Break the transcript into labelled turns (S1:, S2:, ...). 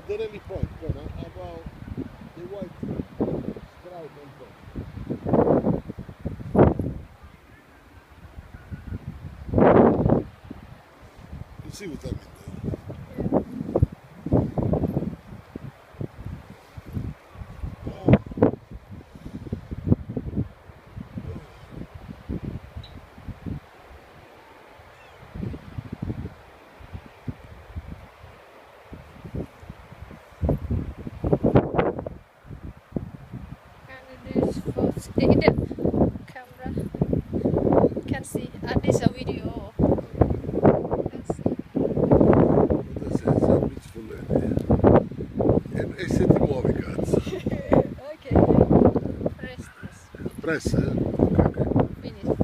S1: at the rally point, about the white stripe on top. You see what I mean there?
S2: The camera can see this a video. Let's see.
S1: E se ti muovi cazzo?
S2: Ok. Press this.
S1: Press, eh? Ok, ok.
S2: Finish.